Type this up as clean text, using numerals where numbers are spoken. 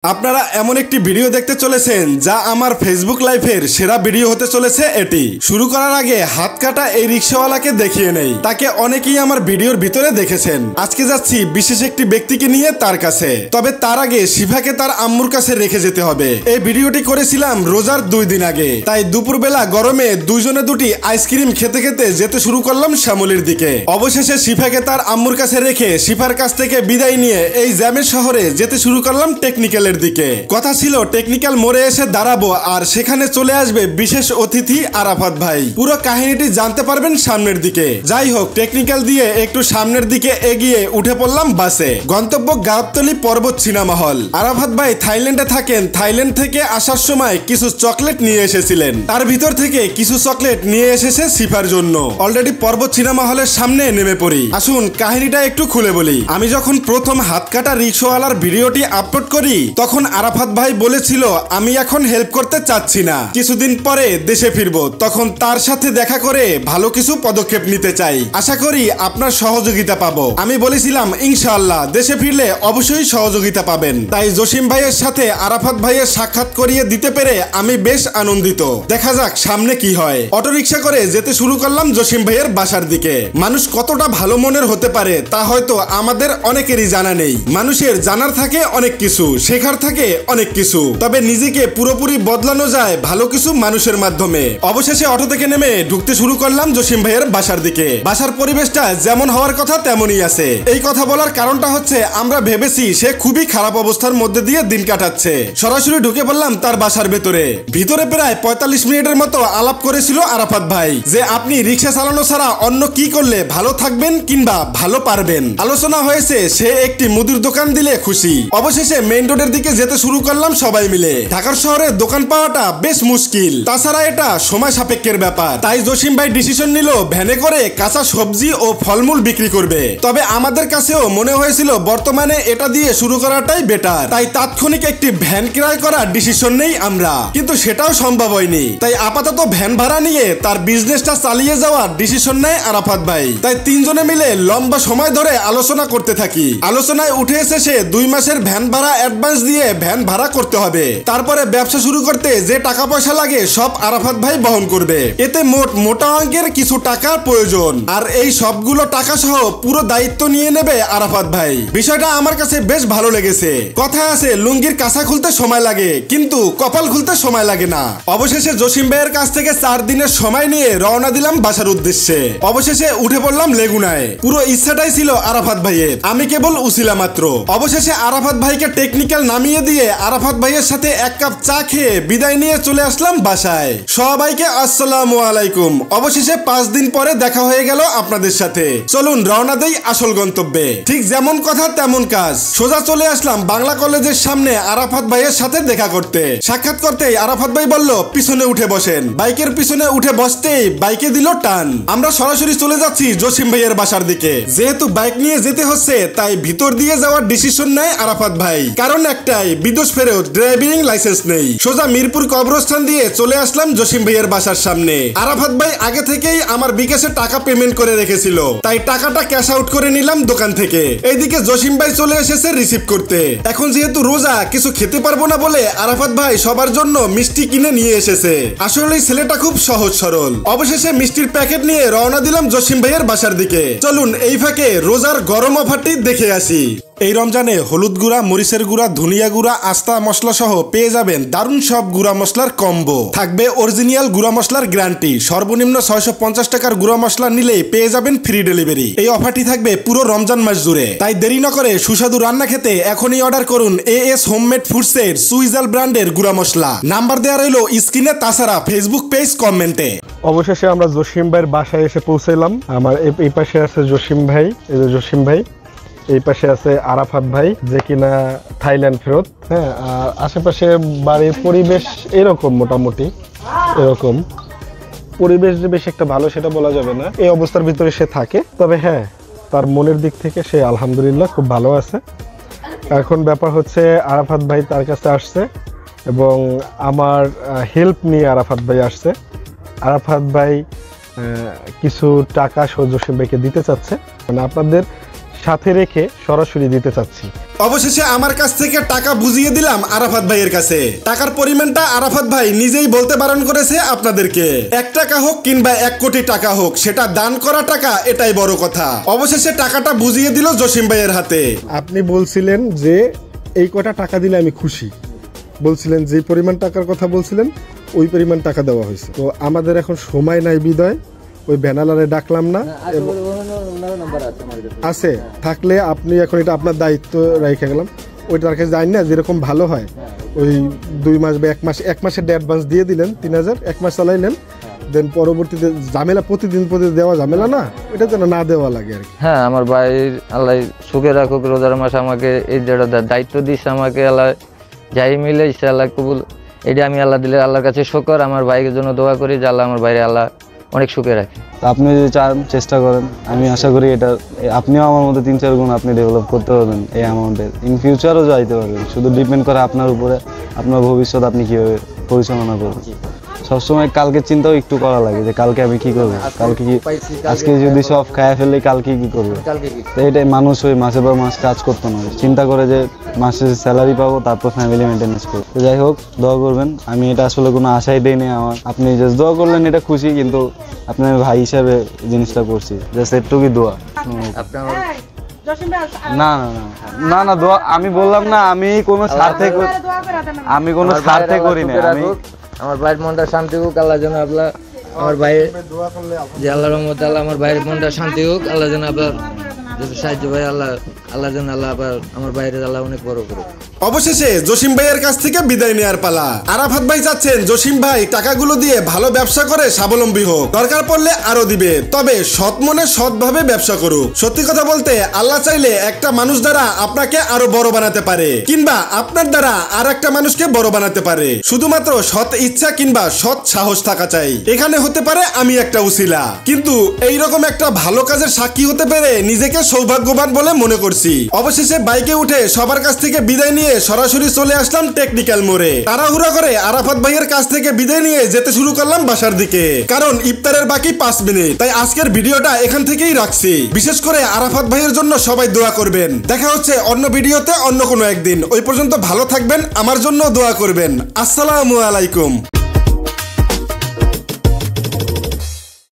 আপনারা এমন একটি ভিডিও দেখতে চলেছেন যা আমার ফেসবুক লাইভের সেরা ভিডিও হতে চলেছে। এটি শুরু করার আগে হাত কাটা এই রিকশাওয়ালাকে দেখিয়ে নেই। তাকে অনেকেই আমার ভিডিওর ভিতরে দেখেছেন। আজকে যাচ্ছি বিশেষ একটি ব্যক্তিকে নিয়ে তার কাছে, তবে তার আগে শিফাকে তার আম্মুর কাছে রেখে যেতে হবে। এই ভিডিওটি করেছিলাম রোজার 2 দিন আগে, তাই দুপুরবেলা গরমে দুইজনে দুটি আইসক্রিম খেতে খেতে যেতে শুরু করলাম শ্যামলীর দিকে। অবশেষে শিফাকে তার আম্মুর কাছে রেখে শিফার কাছ থেকে বিদায় নিয়ে এই জ্যামের শহরে যেতে শুরু করলাম টেকনিক্যাল দিকে। কথা ছিল টেকনিক্যাল মোড়ে এসে দাঁড়াবো আর সেখানে চলে আসবে বিশেষ অতিথি আরাফাত ভাই। পুরো কাহিনীটি জানতে পারবেন সামনের দিকে। যাই হোক, টেকনিক্যাল দিয়ে একটু সামনের দিকে এগিয়ে উঠে পড়লাম বাসে। গন্তব্য গাবতলী পর্বত সিনেমা হল। আরাফাত ভাই থাইল্যান্ডে থাকেন। থাইল্যান্ড থেকে আসার সময় কিছু চকলেট নিয়ে এসেছিলেন। তার ভিতর থেকে কিছু চকলেট নিয়ে এসেছে শিফার জন্য। অলরেডি পর্বত সিনেমা হলের সামনে নেমে পড়ি। আসুন কাহিনীটা একটু খুলে বলি। আমি যখন প্রথম হাত কাটা রিকশাওয়ালার ভিডিওটি আপলোড করি তখন আরাফাত ভাই বলেছিল আমি এখন হেল্প করতে চাচ্ছি না, কিছুদিন পরে দেশে ফিরবো, তখন তার সাথে দেখা করে ভালো কিছু পদক্ষেপ নিতে চাই, আশা করি আপনার সহযোগিতা পাবো। আমি বলেছিলাম ইনশাআল্লাহ দেশে ফিরলে অবশ্যই সহযোগিতা পাবেন। তাই জসিম ভাইয়ের সাথে আরাফাত ভাইয়ের সাক্ষাৎ করিয়ে দিতে পেরে আমি বেশ আনন্দিত। দেখা যাক সামনে কি হয়। অটোরিকশা করে যেতে শুরু করলাম জসিম ভাইয়ের বাসার দিকে। মানুষ কতটা ভালো মনের হতে পারে তা হয়তো আমাদের অনেকেরই জানা নেই। মানুষের জানার থাকে অনেক কিছু, শেখার থাকে অনেক কিছু, তবে নিজেকে পুরোপুরি বদলানো যায় ভালো কিছু মানুষের মাধ্যমে। অবশেষে অটো থেকে নেমে ঢুকতে শুরু করলাম জসিম ভাইয়ের বাসার দিকে। বাসার পরিবেশটা যেমন হওয়ার কথা তেমনই আছে। এই কথা বলার কারণটা হচ্ছে আমরা ভেবেছি সে খুবই খারাপ অবস্থার মধ্যে দিয়ে দিন কাটাচ্ছে। সরাসরি ঢুকে পড়লাম তার বাসার ভিতরে প্রায় 45 মিনিটের মতো আলাপ করেছিল আরাফাত ভাই যে আপনি রিক্সা চালানো ছাড়া অন্য কি করলে ভালো থাকবেন কিংবা ভালো পারবেন। আলোচনা হয়েছে সে একটি মুদির দোকান দিলে খুশি। অবশেষে মেইন রোডের দিকে যেতে শুরু করলাম সবাই মিলে। ঢাকার শহরে দোকান পাওয়াটা বেশ মুশকিল, তাছাড়া এটা সময় সাপেক্ষের ব্যাপার। তাই জসিম ভাই ডিসিশন নিল ভ্যানে করে কাঁচা সবজি ও ফলমূল বিক্রি করবে। তবে আমাদের কাছেও মনে হয়েছিল বর্তমানে এটা দিয়ে শুরু করাটাই বেটার, তাই তাৎক্ষণিক একটি ভ্যান ক্রয় করার ডিসিশন নেই আমরা, কিন্তু সেটাও সম্ভব হয়নি। তাই আপাতত ভ্যান ভাড়া নিয়ে তার বিজনেসটা চালিয়ে যাওয়ার ডিসিশন নেয় আরাফাত ভাই। তাই তিনজনে মিলে লম্বা সময় ধরে আলোচনা করতে থাকি। আলোচনায় উঠে এসেছে 2 মাসের ভ্যান ভাড়া অ্যাডভান্স দিয়ে ভ্যান ভাড়া করতে হবে। তারপরে ব্যবসা শুরু করতে যে টাকা পয়সা লাগে সব আরাফাত ভাই বহন করবে। এতে মোটা অঙ্কের কিছু টাকার প্রয়োজন, আর এই সবগুলো টাকা সহ পুরো দায়িত্ব নিয়ে নেবে আরাফাত ভাই। বিষয়টা আমার কাছে বেশ ভালো লেগেছে। কথা আছে লুঙ্গির কাঁচা খুলতে সময় লাগে, কিন্তু কপাল খুলতে সময় লাগে না। অবশেষে জসিম ভাইয়ের কাছ থেকে 4 দিনের সময় নিয়ে রওনা দিলাম বাসার উদ্দেশ্যে। অবশেষে উঠে পড়লাম লেগুনায়। পুরো ইচ্ছাটাই ছিল আরাফাত ভাইয়ের, আমি কেবল উছিলা মাত্র। অবশেষে আরাফাত ভাইকে টেকনিক্যাল নামিয়ে দিয়ে আরাফাত ভাইয়ের সাথে 1 কাপ চা খেয়ে বিদায় নিয়ে চলে আসলাম বাসায়। সবাইকে আসসালামু আলাইকুম। অবশেষে 5 দিন পরে দেখা হয়ে গেল আপনাদের সাথে। চলুন রওনা দেই আসল গন্তব্যে। ঠিক যেমন কথা তেমন কাজ, সোজা চলে আসলাম বাংলা কলেজের সামনে আরাফাত ভাইয়ের সাথে দেখা করতে। সাক্ষাৎ করতেই আরাফাত ভাই বলল পিছনে উঠে বসেন। বাইকের পিছনে উঠে বসতেই বাইকে দিল টান। আমরা সরাসরি চলে যাচ্ছি জসিম ভাইয়ের বাসার দিকে। যেহেতু বাইক নিয়ে যেতে হচ্ছে তাই ভিতর দিয়ে যাওয়ার ডিসিশন নেয় আরাফাত ভাই। কারণ একটাই, বিদেশ ফেরত ড্রাইভিং লাইসেন্স নেই। সোজা মিরপুর কবরস্থান দিয়ে চলে আসলাম জসিম ভাইয়ের বাসার সামনে। আরাফাত ভাই আগে থেকেই আমার বিকাশে টাকা পেমেন্ট করে রেখেছিল, তাই টাকাটা ক্যাশ আউট করে নিলাম দোকান থেকে। এইদিকে জসিম ভাই চলে এসেছে রিসিভ করতে। এখন যেহেতু রোজা কিছু খেতে পারবো না বলে আরাফাত ভাই সবার জন্য মিষ্টি কিনে নিয়ে এসেছে। আসলে ছেলেটা খুব সহজ সরল। অবশেষে মিষ্টির প্যাকেট নিয়ে রওনা দিলাম জসিম ভাইয়ের বাসার দিকে। চলুন এই ফাঁকে রোজার গরম অফারটি দেখে আসি। এই রমজানে হলুদ গুঁড়া, মরিচের গুঁড়া, ধনিয়া গুঁড়া, আস্তা মশলা সহ পেয়ে যাবেন দারুণ সব গুঁড়া মশলার কম্বো। থাকবে অরিজিনাল গুঁড়া মশলার গ্যারান্টি। সর্বনিম্ন 650 টাকার গুঁড়া মশলা নিলেই পেয়ে যাবেন ফ্রি ডেলিভারি। এই অফারটি থাকবে পুরো রমজান মাস জুড়ে। তাই দেরি না করে সুস্বাদু রান্না খেতে এখনই অর্ডার করুন AS হোমমেড ফুডসের সুইজাল ব্র্যান্ডের গুঁড়া মশলা। নাম্বার দেওয়া রইল স্ক্রিনে, তাছাড়া ফেসবুক পেজ কমেন্টে। অবশেষে আমরা জসিম ভাইয়ের বাসায় এসে পৌঁছালাম। আমার এই পাশে আছে জসিম ভাই, এই যে জসিম ভাই। এই পাশে আছে আরাফাত ভাই যে কিনা থাইল্যান্ড ফেরত। হ্যাঁ, আর আশেপাশে বাড়ির পরিবেশ এরকম, মোটামুটি এরকম পরিবেশ যে বেশ একটা ভালো সেটা বলা যাবে না। এই অবস্থার ভিতরে সে থাকে, তবে হ্যাঁ তার মনের দিক থেকে সে আলহামদুলিল্লাহ খুব ভালো আছে। এখন ব্যাপার হচ্ছে আরাফাত ভাই তার কাছে আসছে এবং আমার হেল্প নিয়ে আরাফাত ভাই আসছে। আরাফাত ভাই কিছু টাকা জসিম ভাইকে দিতে চাচ্ছে, মানে আপনাদের সাথে রেখে সরাসরি দিতে চাচ্ছি। অবশেষে আমার কাছ থেকে টাকা বুঝিয়ে দিলাম আরাফাত ভাইয়ের কাছে। টাকার পরিমাণটা আরাফাত ভাই নিজেই বলতে বারণ করেছে আপনাদেরকে। 1 টাকা হোক কিংবা 1 কোটি টাকা হোক, সেটা দান করা টাকা, এটাই বড় কথা। অবশেষে টাকাটা বুঝিয়ে দিল জসিম ভাইয়ের হাতে। আপনি বলছিলেন যে এই কটা টাকা দিলে আমি খুশি, বলছিলেন যে পরিমাণ টাকার কথা বলছিলেন ওই পরিমাণ টাকা দেওয়া হয়েছে। তো আমাদের এখন সময় নাই বিদায় ওই ব্যানারে ডাকলাম না, আছে থাকলে আপনি এখন এটা আপনার দায়িত্ব রেখে গেলাম। ওইটার কাছে জানি না যেরকম ভালো হয়, ওই 2 মাস বা 1 মাসের অ্যাডভান্স দিয়ে দিলেন 3000, 1 মাস চালাইলেন, দেন পরবর্তীতে ঝামেলা প্রতিদিন দেওয়া ঝামেলা না, এটা যেন না দেওয়া লাগে আর কি। হ্যাঁ, আমার ভাইয়ের আল্লাহ সুখে রাখুক, রোজার মাস আমাকে এই যেটা দায়িত্ব দিচ্ছে আমাকে, আল্লাহ যাই মিলে আল্লাহ কবুল। এটা আমি আল্লাহ দিলে আল্লাহর কাছে শুকর। আমার ভাইয়ের জন্য দোয়া করি যে আল্লাহ আমার বাইরে আল্লাহ অনেক সুখে রাখে। আপনি যদি চান, চেষ্টা করেন, আমি আশা করি এটা আপনিও আমার মধ্যে 3-4 গুণ আপনি ডেভেলপ করতে পারবেন এই অ্যামাউন্টের। ইন ফিউচারও যাইতে পারবেন। শুধু ডিপেন্ড করে আপনার উপরে, আপনার ভবিষ্যৎ আপনি কীভাবে পরিচালনা করবেন। সবসময় কালকে চিন্তাও একটু করা লাগে যে কালকে আমি কি করবো, কালকে কি, আজকে যদি সব খায় ফেললে কালকে কি করবো। তো এটাই মানুষ ওই মাসে পর মাস কাজ করতে না, চিন্তা করে যে মাসে স্যালারি পাবো, তারপর ফ্যামিলি মেনটেন্যান্স করবো। তো যাই হোক, দোয়া করবেন। আমি এটা আসলে কোনো আশাই দেয়নি আমার, আপনি জাস্ট দোয়া করলেন, এটা খুশি। কিন্তু আপনার ভাই হিসাবে জিনিসটা করছি, জাস্ট একটুকুই দোয়া। না না না না না, দোয়া আমি বললাম না, আমি কোনো স্বার্থে করি না। আমি আমার ভাইয়ের মনটা শান্তি হোক, আল্লাহ যেন আপনার আমার ভাইয়ের যে আল্লাহর রহমতে আল্লাহ আমার ভাইয়ের মনটা শান্তি হোক, আল্লাহ যেন আপনার সাহায্য ভাই, আল্লাহ যেন আল্লাহ আবার আমার বাইরের আল্লাহ অনেক বড় করুক। অবশেষে জসিম ভাইয়ের কাছ থেকে বিদায় নেওয়ার পালা। আরাফাত ভাই চাচ্ছেন জসিম ভাই টাকাগুলো দিয়ে ভালো ব্যবসা করে স্বাবলম্বী হোক, দরকার পড়লে আরো দিবে, তবে সৎ মনে সৎভাবে ব্যবসা করুক। সত্যি কথা বলতে, আল্লাহ চাইলে একটা মানুষ দ্বারা আপনাকে আরো বড় বানাতে পারে, কিংবা আপনার দ্বারা আর একটা মানুষকে বড় বানাতে পারে। শুধুমাত্র সৎ ইচ্ছা কিংবা সৎ সাহস থাকা চাই। এখানে হতে পারে আমি একটা উসিলা, কিন্তু এইরকম একটা ভালো কাজের সাক্ষী হতে পেরে নিজেকে সৌভাগ্যবান বলে মনে করছি। অবশেষে বাইকে উঠে সবার কাছ থেকে বিদায় নিয়ে সরাসরি চলে আসলাম টেকনিক্যাল মোড়ে। তাড়াহুড়া করে আরাফাত ভাইয়ের কাছ থেকে বিদায় নিয়ে যেতে শুরু করলাম বাসার দিকে, কারণ ইফতারের বাকি 5 মিনিট। তাই আজকের ভিডিওটা এখান থেকেই রাখছি। বিশেষ করে আরাফাত ভাইয়ের জন্য সবাই দোয়া করবেন। দেখা হচ্ছে অন্য ভিডিওতে অন্য কোনো একদিন। ওই পর্যন্ত ভালো থাকবেন, আমার জন্য দোয়া করবেন। আসসালামু আলাইকুম।